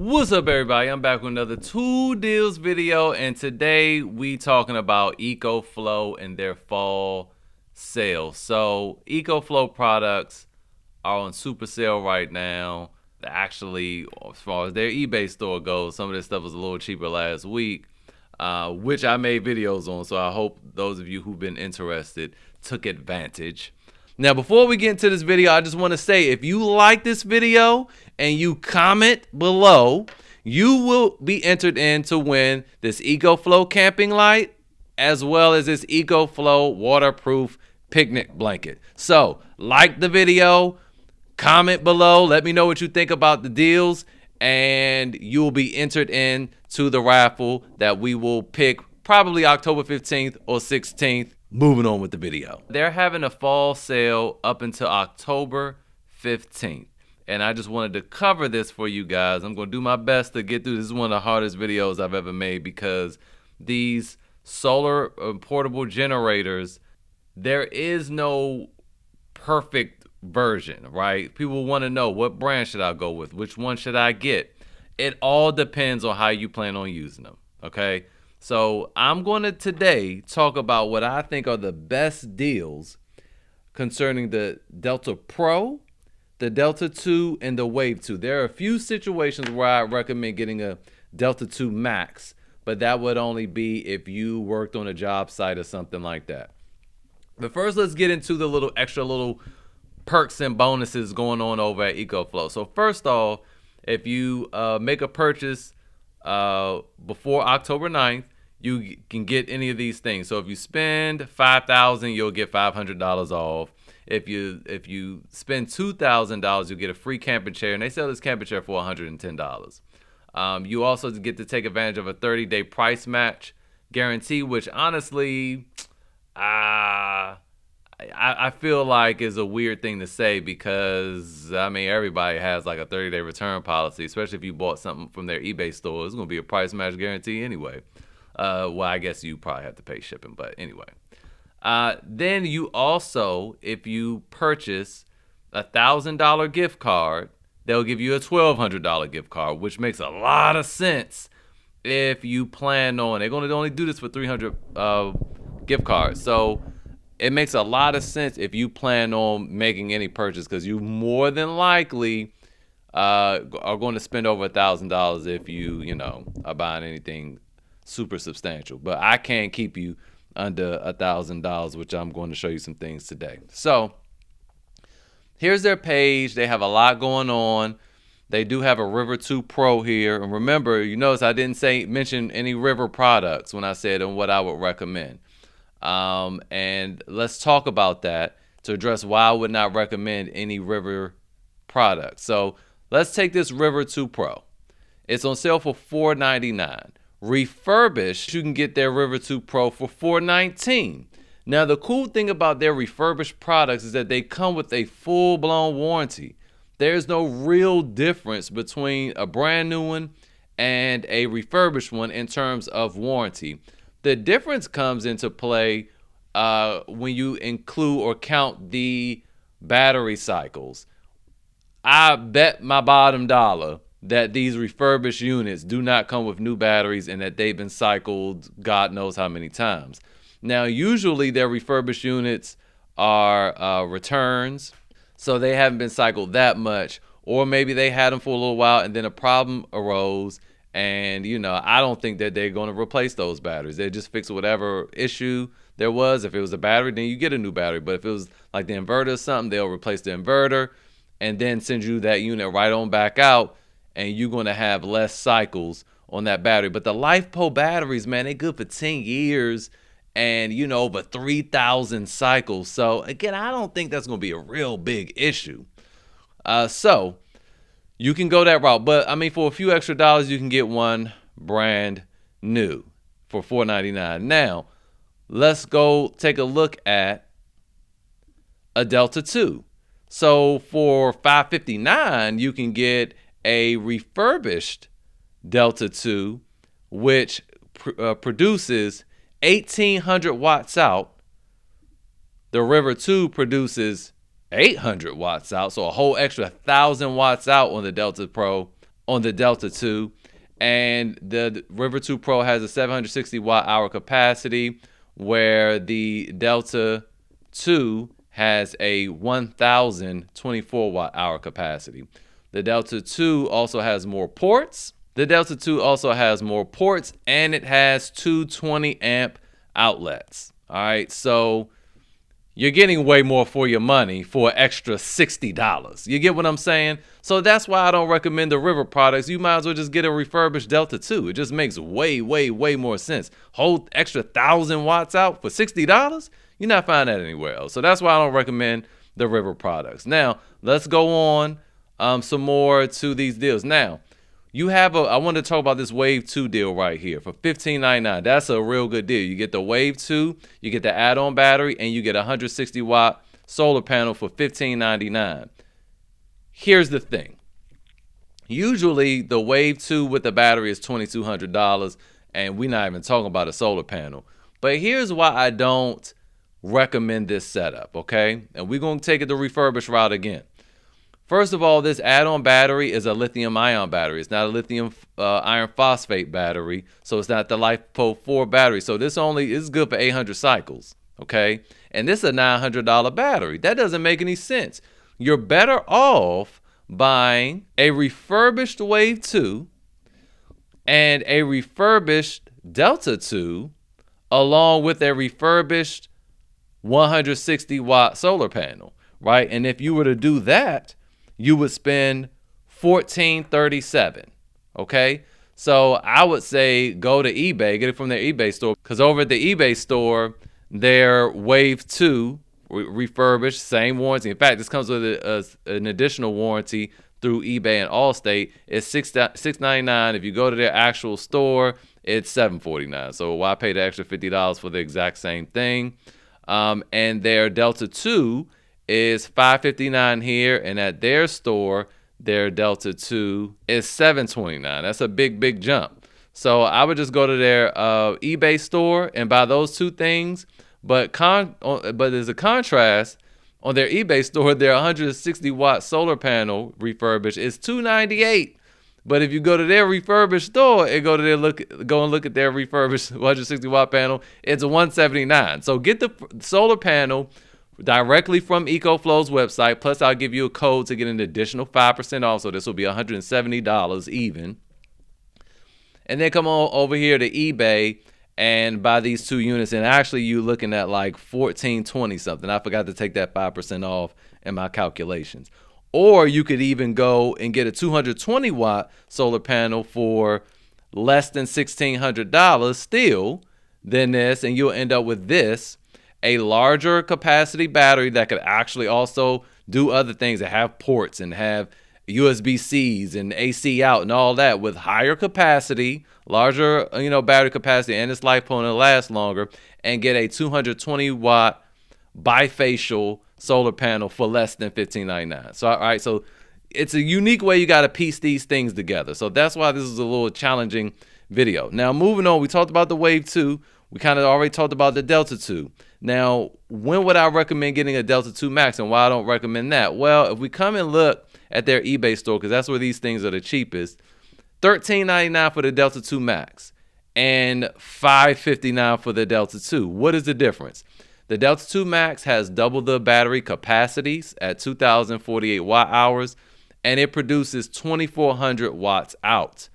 What's up, everybody? I'm back with another two deals video, and today we talking about EcoFlow and their fall sale. So EcoFlow products are on super sale right now. Actually, as far as their eBay store goes, some of this stuff was a little cheaper last week, which I made videos on. So I hope those of you who've been interested took advantage. Now, before we get into this video, I just want to say, if you like this video and you comment below, you will be entered in to win this EcoFlow camping light, as well as this EcoFlow waterproof picnic blanket. So, like the video, comment below, let me know what you think about the deals, and you will be entered in to the raffle that we will pick probably October 15th or 16th. Moving on with the video. They're having a fall sale up until October 15th. And I just wanted to cover this for you guys. I'm going to do my best to get through. This is one of the hardest videos I've ever made because these solar portable generators, there is no perfect version, right? People want to know, what brand should I go with? Which one should I get? It all depends on how you plan on using them, okay? So I'm going to today talk about what I think are the best deals concerning the Delta Pro, the Delta 2, and the Wave 2. There are a few situations where I recommend getting a Delta 2 Max, but that would only be if you worked on a job site or something like that. But first, let's get into the little extra perks and bonuses going on over at EcoFlow. So first off, if you make a purchase before October 9th, you can get any of these things. So if you spend $5,000, you'll get $500 off. If you spend $2,000, you'll get a free camping chair, and they sell this camping chair for $110. You also get to take advantage of a 30-day price match guarantee, which honestly, I feel like is a weird thing to say because, I mean, everybody has like a 30-day return policy, especially if you bought something from their eBay store. It's going to be a price match guarantee anyway. Well, I guess you probably have to pay shipping, but anyway. Then you also, if you purchase a $1,000 gift card, they'll give you a $1,200 gift card, which makes a lot of sense if you plan on, they're going to only do this for 300 gift cards. So it makes a lot of sense if you plan on making any purchase, because you more than likely are going to spend over $1,000 if you are buying anything super substantial. But I can't keep you under $1,000, which I'm going to show you some things today. So here's their page. They have a lot going on. They do have a River 2 Pro here. And remember, you notice I didn't mention any River products when I said and what I would recommend. And let's talk about that to address why I would not recommend any River products. So let's take this River 2 Pro. It's on sale for $499. Refurbished, you can get their River 2 Pro for $419. Now, the cool thing about their refurbished products is that they come with a full-blown warranty. There's no real difference between a brand new one and a refurbished one in terms of warranty. The difference comes into play when you include or count the battery cycles. I bet my bottom dollar that these refurbished units do not come with new batteries and that they've been cycled God knows how many times. Now, usually their refurbished units are returns, so they haven't been cycled that much, or maybe they had them for a little while and then a problem arose, and I don't think that they're going to replace those batteries. They just fix whatever issue there was. If it was a battery, then you get a new battery. But if it was like the inverter or something, they'll replace the inverter and then send you that unit right on back out, and you're going to have less cycles on that battery. But the LifePo batteries, man, they're good for 10 years and, over 3,000 cycles. So, again, I don't think that's going to be a real big issue. So, you can go that route. But, I mean, for a few extra dollars, you can get one brand new for $499. Now, let's go take a look at a Delta 2. So, for $559, you can get a refurbished Delta 2, which produces 1,800 watts out. The River 2 produces 800 watts out, so a whole extra 1,000 watts out on the Delta Pro on the Delta 2. And the River 2 Pro has a 760 watt hour capacity, where the Delta 2 has a 1024 watt hour capacity. The Delta 2 also has more ports. The Delta 2 also has more ports, and it has two 20 amp outlets. All right, so you're getting way more for your money for an extra $60. You get what I'm saying? So that's why I don't recommend the River products. You might as well just get a refurbished Delta 2. It just makes way more sense. Hold extra 1,000 watts out for $60? You're not finding that anywhere else. So that's why I don't recommend the River products. Now, let's go on some more to these deals. Now, I want to talk about this Wave 2 deal right here for $15.99. That's a real good deal. You get the Wave 2, you get the add-on battery, and you get a 160 watt solar panel for $15.99. Here's the thing. Usually the Wave 2 with the battery is $2,200, and we're not even talking about a solar panel. But here's why I don't recommend this setup, okay? And we're going to take it the refurbished route again. First of all, this add-on battery is a lithium-ion battery. It's not a lithium iron phosphate battery, so it's not the LiFePO4 battery. So this only is good for 800 cycles, okay? And this is a $900 battery. That doesn't make any sense. You're better off buying a refurbished Wave 2 and a refurbished Delta 2 along with a refurbished 160 watt solar panel, right? And if you were to do that, you would spend $1,437. Okay, so I would say go to eBay, get it from their eBay store, because over at the eBay store, their Wave 2 refurbished, same warranty. In fact, this comes with an additional warranty through eBay and Allstate. It's $699. If you go to their actual store, it's $749. So why pay the extra $50 for the exact same thing? And their Delta 2 is $559 here, and at their store, their Delta 2 is $729. That's a big jump. So I would just go to their eBay store and buy those two things. But there's a contrast. On their eBay store, their 160 watt solar panel refurbished is $298. But if you go to their refurbished store and go and look at their refurbished 160 watt panel, it's $179. So get the solar panel directly from EcoFlow's website. Plus, I'll give you a code to get an additional 5% off. So this will be $170 even. And then come on over here to eBay and buy these two units. And actually, you're looking at like $1,420 something. I forgot to take that 5% off in my calculations. Or you could even go and get a 220 watt solar panel for less than $1,600 still than this. And you'll end up with this, a larger capacity battery that could actually also do other things, that have ports and have USB-Cs and AC out and all that, with higher capacity, larger battery capacity, and its life point to last longer, and get a 220 watt bifacial solar panel for less than $15.99. So all right, so it's a unique way you got to piece these things together. So that's why this is a little challenging video. Now moving on, we talked about the Wave 2. We kind of already talked about the Delta 2. Now, when would I recommend getting a Delta 2 Max, and why I don't recommend that? Well, if we come and look at their eBay store, because that's where these things are the cheapest, $13.99 for the Delta 2 Max and $559 for the Delta 2. What is the difference? The Delta 2 Max has double the battery capacities at 2,048 watt hours, and it produces 2,400 watts out.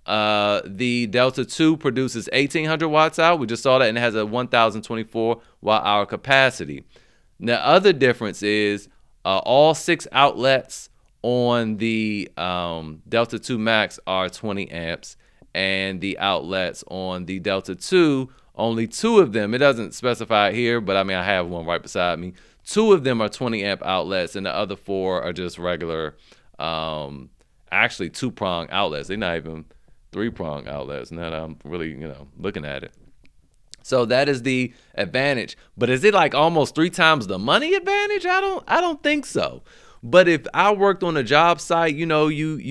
The Delta 2 produces 1,800 watts out. We just saw that, and it has a 1,024 watt hour capacity. The other difference is all 6 outlets on the Delta 2 Max are 20 amps, and the outlets on the Delta 2, only 2 of them, it doesn't specify here, but I mean, I have one right beside me. 2 of them are 20 amp outlets, and the other 4 are just regular, actually 2-prong outlets. They're not even 3-prong outlets now that I'm really, looking at it. So that is the advantage. But is it like almost 3 times the money advantage? I don't think so. But if I worked on a job site, you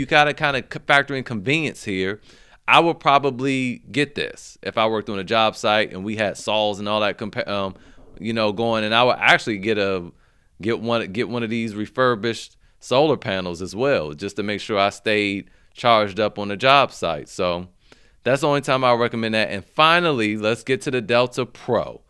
gotta kind of factor in convenience here. I would probably get this if I worked on a job site and we had saws and all that, going. And I would actually get one of these refurbished solar panels as well, just to make sure I stayed charged up on the job site. So that's the only time I recommend that. And finally, let's get to the Delta Pro.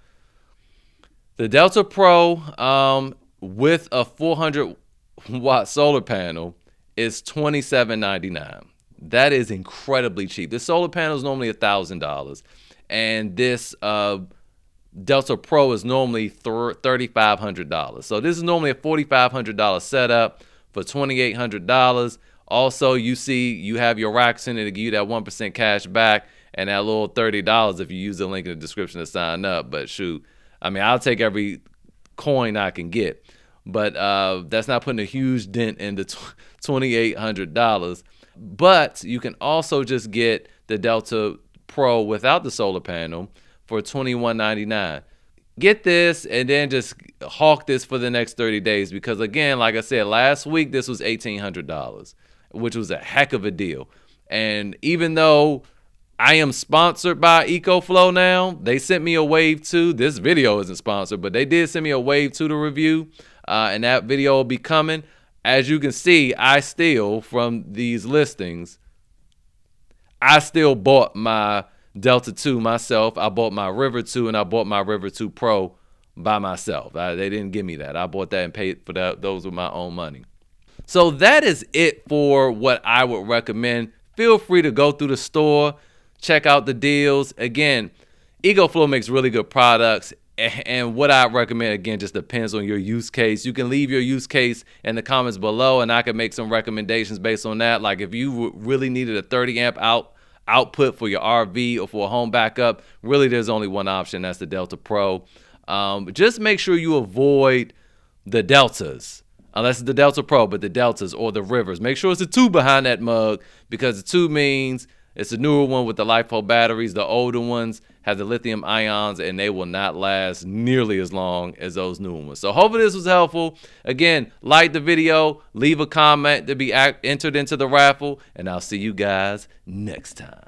The Delta Pro with a 400-watt solar panel is $27.99. That is incredibly cheap. This solar panel is normally $1,000, and this Delta Pro is normally $3,500. So this is normally a $4,500 setup for $2,800. Also, you see you have your racks in it to give you that 1% cash back and that little $30 if you use the link in the description to sign up. But shoot, I mean, I'll take every coin I can get. But that's not putting a huge dent in the $2,800. But you can also just get the Delta Pro without the solar panel for $21.99. Get this and then just hawk this for the next 30 days because, again, like I said, last week this was $1,800, which was a heck of a deal. And even though I am sponsored by EcoFlow now, they sent me a Wave 2. This video isn't sponsored, but they did send me a Wave 2 to review, and that video will be coming. As you can see, I still, from these listings, I still bought my Delta 2 myself. I bought my River 2 and I bought my River 2 Pro by myself. They didn't give me that. I bought that and paid for those with my own money. So that is it for what I would recommend. Feel free to go through the store, check out the deals. Again, EcoFlow makes really good products. And what I recommend, again, just depends on your use case. You can leave your use case in the comments below, and I can make some recommendations based on that. Like if you really needed a 30 amp output for your RV or for a home backup, really there's only one option. That's the Delta Pro. Just make sure you avoid the Deltas. Unless it's the Delta Pro, but the Deltas or the Rivers. Make sure it's a 2 behind that mug because the 2 means it's a newer one with the LiFePo batteries. The older ones have the lithium ions, and they will not last nearly as long as those newer ones. So hopefully this was helpful. Again, like the video, leave a comment to be entered into the raffle, and I'll see you guys next time.